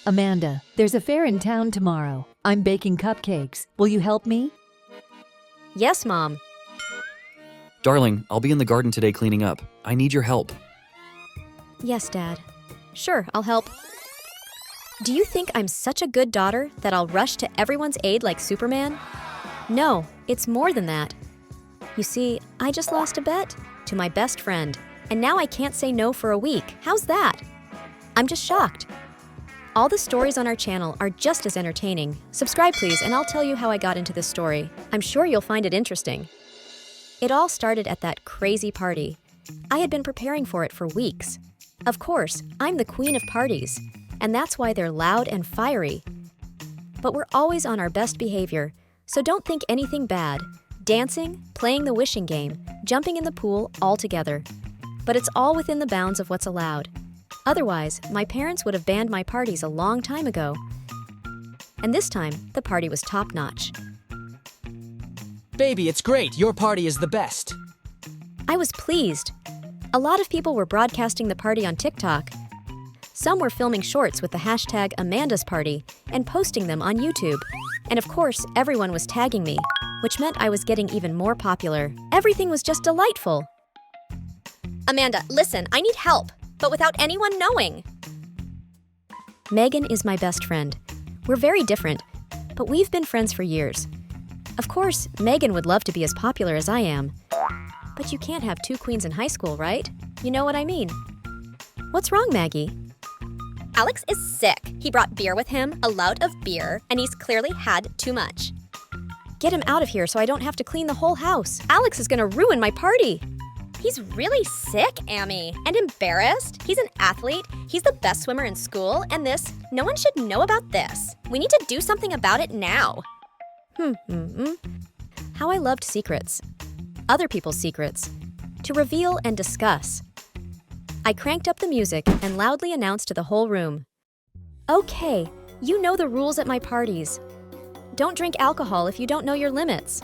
Amanda, there's a fair in town tomorrow. I'm baking cupcakes. Will you help me? Yes, Mom. Darling, I'll be in the garden today cleaning up. I need your help. Yes, Dad. Sure, I'll help. Do you think I'm such a good daughter that I'll rush to everyone's aid like Superman? No, it's more than that. You see, I just lost a bet to my best friend, and now I can't say no for a week. How's that? I'm just shocked. All the stories on our channel are just as entertaining. Subscribe, please, and I'll tell you how I got into this story. I'm sure you'll find it interesting. It all started at that crazy party. I had been preparing for it for weeks. Of course, I'm the queen of parties, and that's why they're loud and fiery. But we're always on our best behavior, so don't think anything bad. Dancing, playing the wishing game, jumping in the pool, all together. But it's all within the bounds of what's allowed. Otherwise, my parents would have banned my parties a long time ago. And this time, the party was top-notch. Baby, it's great. Your party is the best. I was pleased. A lot of people were broadcasting the party on TikTok. Some were filming shorts with the hashtag Amanda's Party and posting them on YouTube. And of course, everyone was tagging me, which meant I was getting even more popular. Everything was just delightful. Amanda, listen, I need help, but without anyone knowing. Megan is my best friend. We're very different, but we've been friends for years. Of course, Megan would love to be as popular as I am. But you can't have two queens in high school, right? You know what I mean. What's wrong, Maggie? Alex is sick. He brought beer with him, a lot of beer, and he's clearly had too much. Get him out of here so I don't have to clean the whole house. Alex is gonna ruin my party. He's really sick, Amy, and embarrassed. He's an athlete, he's the best swimmer in school, and no one should know about this. We need to do something about it now. How I loved secrets. Other people's secrets. To reveal and discuss. I cranked up the music and loudly announced to the whole room. Okay, you know the rules at my parties. Don't drink alcohol if you don't know your limits.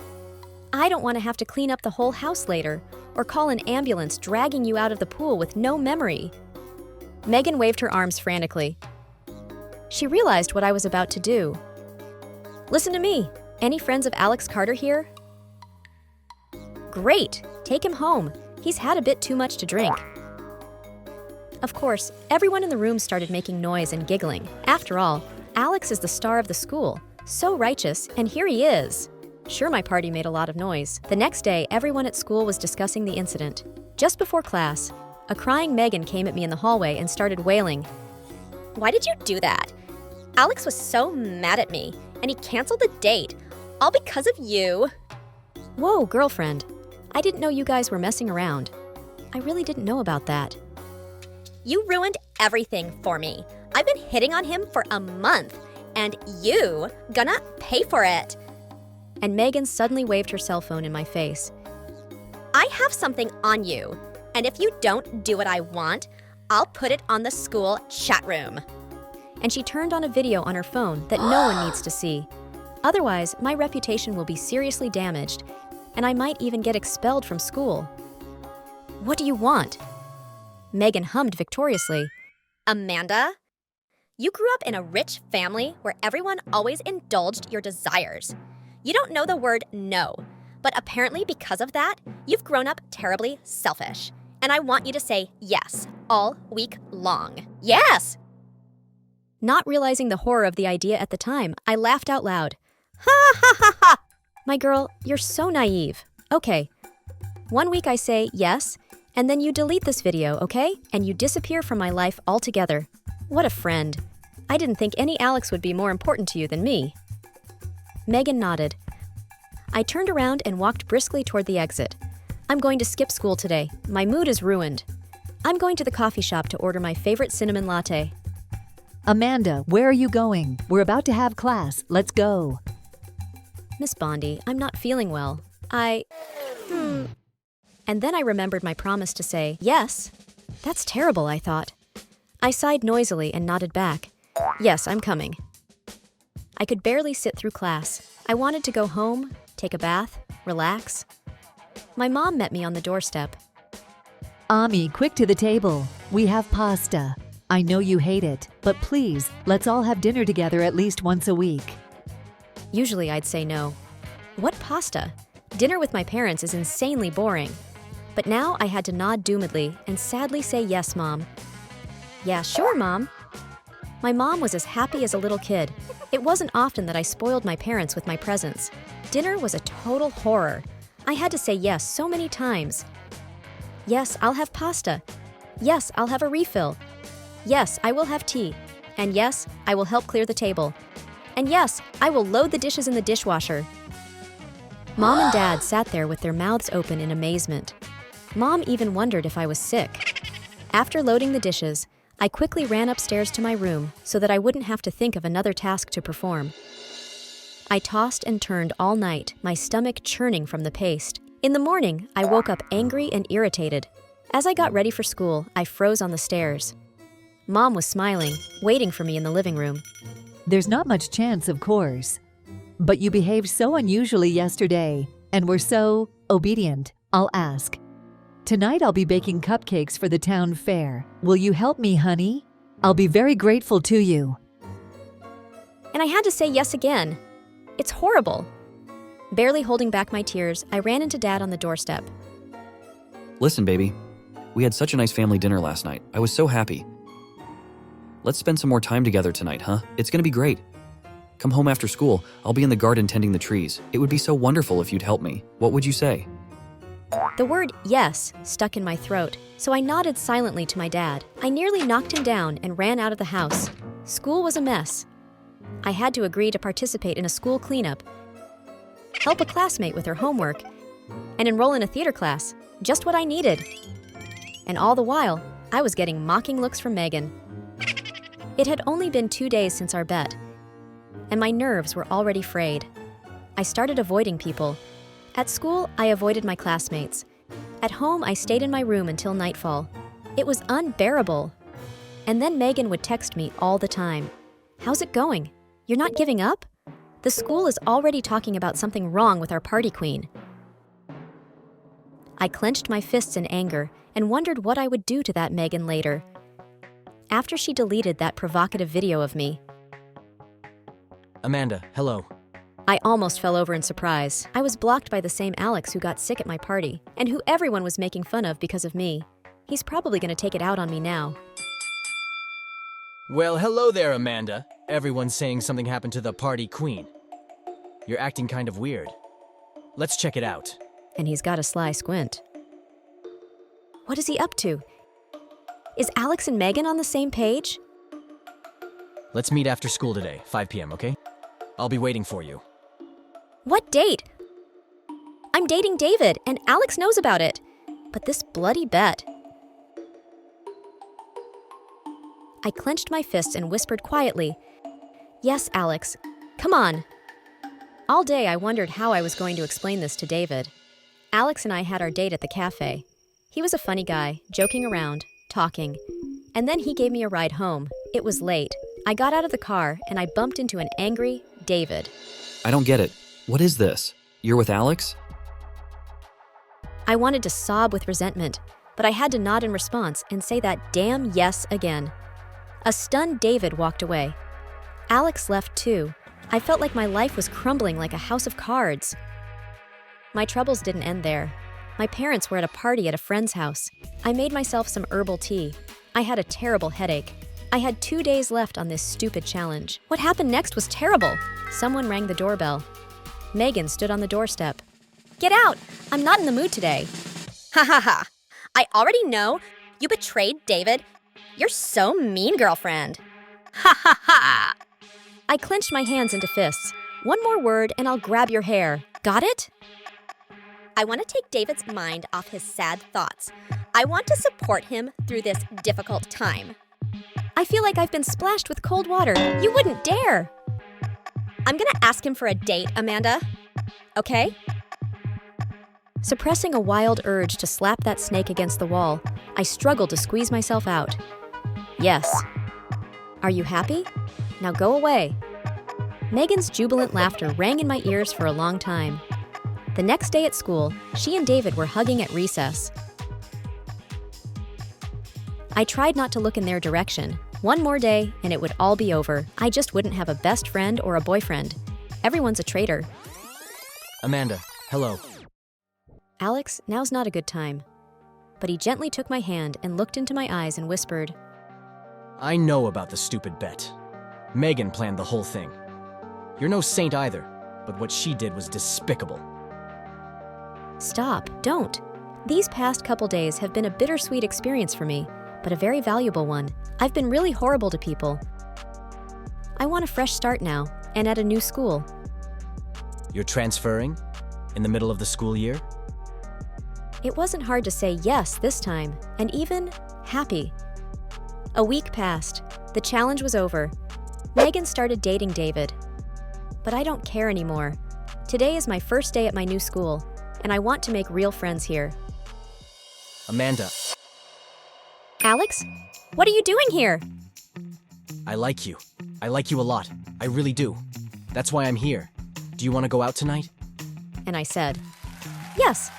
I don't want to have to clean up the whole house later or call an ambulance dragging you out of the pool with no memory. Megan waved her arms frantically. She realized what I was about to do. Listen to me. Any friends of Alex Carter here? Great, take him home. He's had a bit too much to drink. Of course, everyone in the room started making noise and giggling. After all, Alex is the star of the school, so righteous, and here he is. Sure, my party made a lot of noise. The next day, everyone at school was discussing the incident. Just before class, a crying Megan came at me in the hallway and started wailing. Why did you do that? Alex was so mad at me, and he canceled the date, all because of you. Whoa, girlfriend. I didn't know you guys were messing around. I really didn't know about that. You ruined everything for me. I've been hitting on him for a month, and you gonna pay for it. And Megan suddenly waved her cell phone in my face. I have something on you, and if you don't do what I want, I'll put it on the school chat room. And she turned on a video on her phone that no one needs to see. Otherwise, my reputation will be seriously damaged, and I might even get expelled from school. What do you want? Megan hummed victoriously. Amanda, you grew up in a rich family where everyone always indulged your desires. You don't know the word no, but apparently because of that, you've grown up terribly selfish. And I want you to say yes all week long. Yes! Not realizing the horror of the idea at the time, I laughed out loud. Ha ha ha ha! My girl, you're so naive. Okay. 1 week I say yes, and then you delete this video, okay? And you disappear from my life altogether. What a friend. I didn't think any Alex would be more important to you than me. Megan nodded. I turned around and walked briskly toward the exit. I'm going to skip school today. My mood is ruined. I'm going to the coffee shop to order my favorite cinnamon latte. Amanda, where are you going? We're about to have class. Let's go. Miss Bondi, I'm not feeling well. And then I remembered my promise to say yes. That's terrible, I thought. I sighed noisily and nodded back. Yes, I'm coming. I could barely sit through class. I wanted to go home, take a bath, relax. My mom met me on the doorstep. Ami, quick to the table. We have pasta. I know you hate it, but please, let's all have dinner together at least once a week. Usually I'd say no. What pasta? Dinner with my parents is insanely boring. But now I had to nod doomedly and sadly say yes, Mom. Yeah, sure, Mom. My mom was as happy as a little kid. It wasn't often that I spoiled my parents with my presence. Dinner was a total horror. I had to say yes so many times. Yes, I'll have pasta. Yes, I'll have a refill. Yes, I will have tea. And yes, I will help clear the table. And yes, I will load the dishes in the dishwasher. Mom and Dad sat there with their mouths open in amazement. Mom even wondered if I was sick. After loading the dishes, I quickly ran upstairs to my room so that I wouldn't have to think of another task to perform. I tossed and turned all night, my stomach churning from the paste. In the morning, I woke up angry and irritated. As I got ready for school, I froze on the stairs. Mom was smiling, waiting for me in the living room. There's not much chance, of course. But you behaved so unusually yesterday and were so obedient. I'll ask. Tonight I'll be baking cupcakes for the town fair. Will you help me, honey? I'll be very grateful to you. And I had to say yes again. It's horrible. Barely holding back my tears, I ran into Dad on the doorstep. Listen, baby. We had such a nice family dinner last night. I was so happy. Let's spend some more time together tonight, huh? It's gonna be great. Come home after school. I'll be in the garden tending the trees. It would be so wonderful if you'd help me. What would you say? The word yes stuck in my throat, so I nodded silently to my dad. I nearly knocked him down and ran out of the house. School was a mess. I had to agree to participate in a school cleanup, help a classmate with her homework, and enroll in a theater class, just what I needed. And all the while, I was getting mocking looks from Megan. It had only been 2 days since our bet, and my nerves were already frayed. I started avoiding people. At school, I avoided my classmates. At home, I stayed in my room until nightfall. It was unbearable. And then Megan would text me all the time. How's it going? You're not giving up? The school is already talking about something wrong with our party queen. I clenched my fists in anger and wondered what I would do to that Megan later. After she deleted that provocative video of me, Amanda, hello. I almost fell over in surprise. I was blocked by the same Alex who got sick at my party, and who everyone was making fun of because of me. He's probably going to take it out on me now. Well, hello there, Amanda. Everyone's saying something happened to the party queen. You're acting kind of weird. Let's check it out. And he's got a sly squint. What is he up to? Is Alex and Megan on the same page? Let's meet after school today, 5 p.m., okay? I'll be waiting for you. What date? I'm dating David, and Alex knows about it. But this bloody bet. I clenched my fists and whispered quietly, Yes, Alex. Come on. All day I wondered how I was going to explain this to David. Alex and I had our date at the cafe. He was a funny guy, joking around, talking. And then he gave me a ride home. It was late. I got out of the car and I bumped into an angry David. I don't get it. What is this? You're with Alex? I wanted to sob with resentment, but I had to nod in response and say that damn yes again. A stunned David walked away. Alex left too. I felt like my life was crumbling like a house of cards. My troubles didn't end there. My parents were at a party at a friend's house. I made myself some herbal tea. I had a terrible headache. I had 2 days left on this stupid challenge. What happened next was terrible. Someone rang the doorbell. Megan stood on the doorstep. Get out! I'm not in the mood today. Ha ha ha. I already know you betrayed David. You're so mean, girlfriend. Ha ha ha. I clenched my hands into fists. One more word and I'll grab your hair. Got it? I want to take David's mind off his sad thoughts. I want to support him through this difficult time. I feel like I've been splashed with cold water. You wouldn't dare. I'm gonna ask him for a date, Amanda. Okay? Suppressing a wild urge to slap that snake against the wall, I struggled to squeeze myself out. Yes. Are you happy? Now go away. Megan's jubilant laughter rang in my ears for a long time. The next day at school, she and David were hugging at recess. I tried not to look in their direction. One more day, and it would all be over. I just wouldn't have a best friend or a boyfriend. Everyone's a traitor. Amanda, hello. Alex, now's not a good time. But he gently took my hand and looked into my eyes and whispered, I know about the stupid bet. Megan planned the whole thing. You're no saint either, but what she did was despicable. Stop, don't. These past couple days have been a bittersweet experience for me, but a very valuable one. I've been really horrible to people. I want a fresh start now, and at a new school. You're transferring? In the middle of the school year? It wasn't hard to say yes this time, and even happy. A week passed. The challenge was over. Megan started dating David. But I don't care anymore. Today is my first day at my new school, and I want to make real friends here. Amanda, Alex, what are you doing here? I like you. I like you a lot. I really do. That's why I'm here. Do you want to go out tonight? And I said, yes.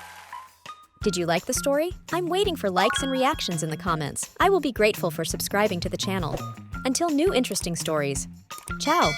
Did you like the story? I'm waiting for likes and reactions in the comments. I will be grateful for subscribing to the channel. Until new interesting stories. Ciao!